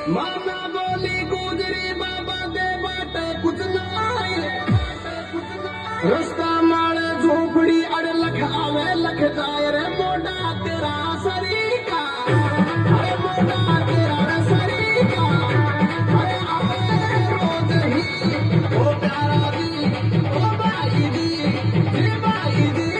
माता बोली गुजरी बाबा दे बाट कुछ नाही रस्ता माळ झोपडी अड लख आवे लख जाय रे मोठा तेरा सरीका अरे मोठा तेरा सरीका अरे आवे रोज ही ओ प्यारा दी ओ बाई दी जी बाई दी